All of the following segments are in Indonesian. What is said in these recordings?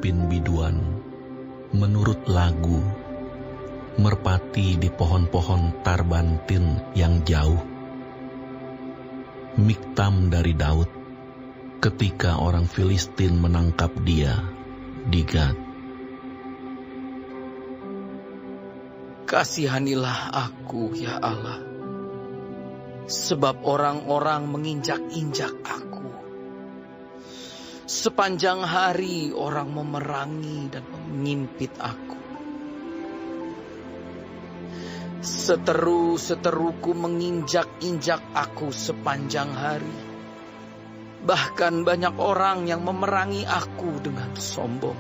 pemimpin biduan, menurut lagu, merpati di pohon-pohon tarbantin yang jauh. Miktam dari Daud, ketika orang Filistin menangkap dia di Gat. Kasihanilah aku, ya Allah, sebab orang-orang menginjak-injak aku. Sepanjang hari orang memerangi dan mengimpit aku. Seteru-seteruku menginjak-injak aku sepanjang hari. Bahkan banyak orang yang memerangi aku dengan sombong.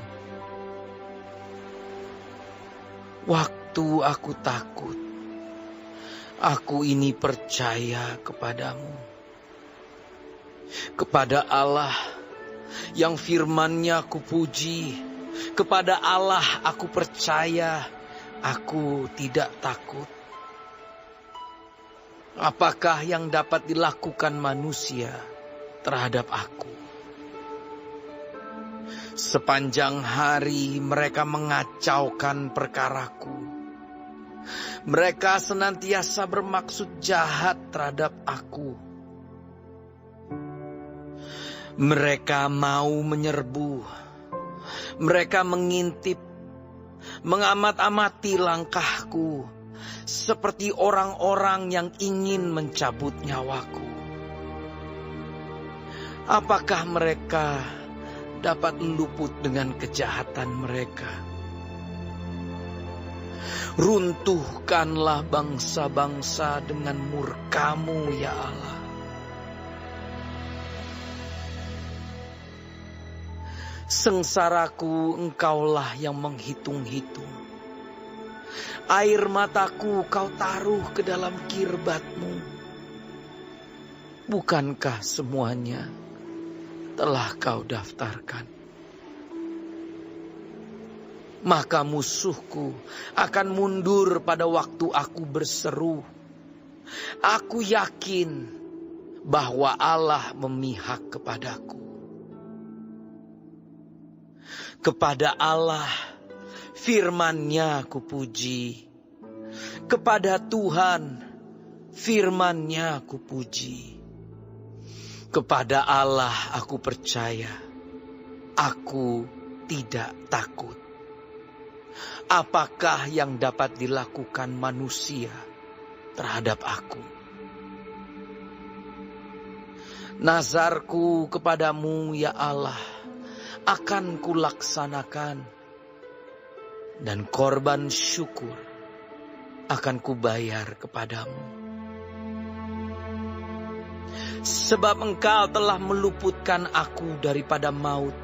Waktu aku takut, aku ini percaya kepadamu. Kepada Allah yang firman-Nya kupuji, kepada Allah aku percaya, aku tidak takut. Apakah yang dapat dilakukan manusia terhadap aku? Sepanjang hari mereka mengacaukan perkaraku. Mereka senantiasa bermaksud jahat terhadap aku. Mereka mau menyerbu. Mereka mengintip, mengamat-amati langkahku, seperti orang-orang yang ingin mencabut nyawaku. Apakah mereka dapat luput dengan kejahatan mereka? Runtuhkanlah bangsa-bangsa dengan murka-Mu, ya Allah. Sengsaraku Engkaulah yang menghitung-hitung. Air mataku Kau taruh ke dalam kirbat-Mu. Bukankah semuanya telah Kau daftarkan? Maka musuhku akan mundur pada waktu aku berseru. Aku yakin bahwa Allah memihak kepadaku. Kepada Allah firman-Nya kupuji. Kepada Tuhan firman-Nya kupuji. Kepada Allah aku percaya. Aku tidak takut. Apakah yang dapat dilakukan manusia terhadap aku? Nazarku kepadamu, ya Allah, akan kulaksanakan, dan korban syukur akan kubayar kepadamu. Sebab Engkau telah meluputkan aku daripada maut,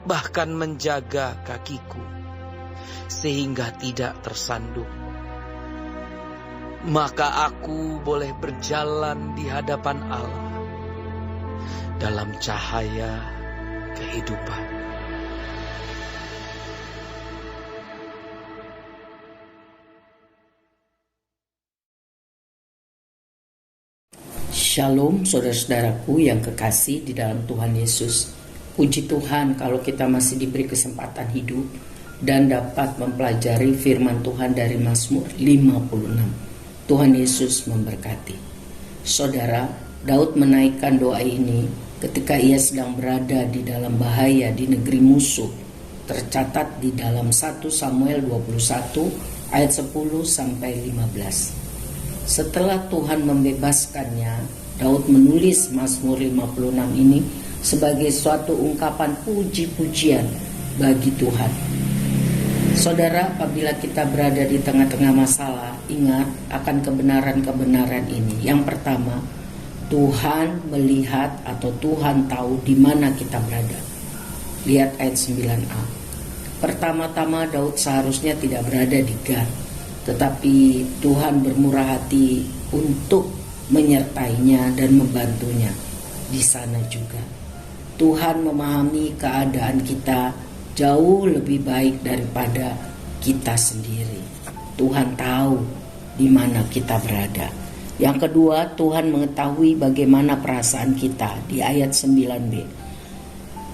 bahkan menjaga kakiku, sehingga tidak tersandung. Maka aku boleh berjalan di hadapan Allah dalam cahaya kehidupan. Shalom saudara-saudaraku yang kekasih di dalam Tuhan Yesus. Puji Tuhan kalau kita masih diberi kesempatan hidup dan dapat mempelajari firman Tuhan dari Mazmur 56. Tuhan Yesus memberkati. Saudara, Daud menaikkan doa ini ketika ia sedang berada di dalam bahaya di negeri musuh. Tercatat di dalam 1 Samuel 21 ayat 10 sampai 15. Setelah Tuhan membebaskannya, Daud menulis Mazmur 56 ini sebagai suatu ungkapan puji-pujian bagi Tuhan. Saudara, apabila kita berada di tengah-tengah masalah, ingat akan kebenaran-kebenaran ini. Yang pertama, Tuhan melihat atau Tuhan tahu di mana kita berada. Lihat ayat 9a. Pertama-tama Daud seharusnya tidak berada di Gat, tetapi Tuhan bermurah hati untuk menyertainya dan membantunya di sana juga. Tuhan memahami keadaan kita jauh lebih baik daripada kita sendiri. Tuhan tahu di mana kita berada. Yang kedua, Tuhan mengetahui bagaimana perasaan kita di ayat 9b.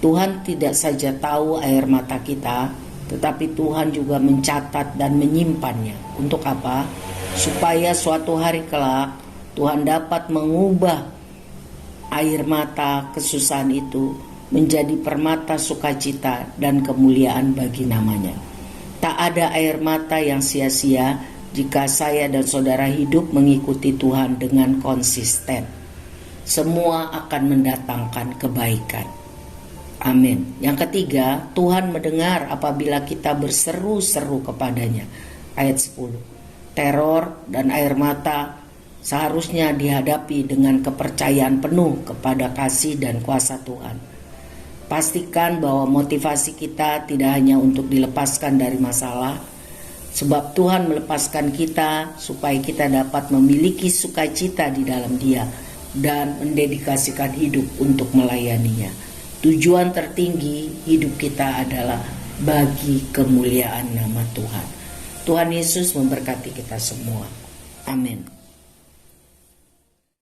Tuhan tidak saja tahu air mata kita, tetapi Tuhan juga mencatat dan menyimpannya. Untuk apa? Supaya suatu hari kelak Tuhan dapat mengubah air mata kesusahan itu menjadi permata sukacita dan kemuliaan bagi namanya. Tak ada air mata yang sia-sia jika saya dan saudara hidup mengikuti Tuhan dengan konsisten. Semua akan mendatangkan kebaikan. Amin. Yang ketiga, Tuhan mendengar apabila kita berseru-seru kepadanya. Ayat 10. Teror dan air mata seharusnya dihadapi dengan kepercayaan penuh kepada kasih dan kuasa Tuhan. Pastikan bahwa motivasi kita tidak hanya untuk dilepaskan dari masalah, sebab Tuhan melepaskan kita supaya kita dapat memiliki sukacita di dalam Dia dan mendedikasikan hidup untuk melayaninya. Tujuan tertinggi hidup kita adalah bagi kemuliaan nama Tuhan. Tuhan Yesus memberkati kita semua. Amin.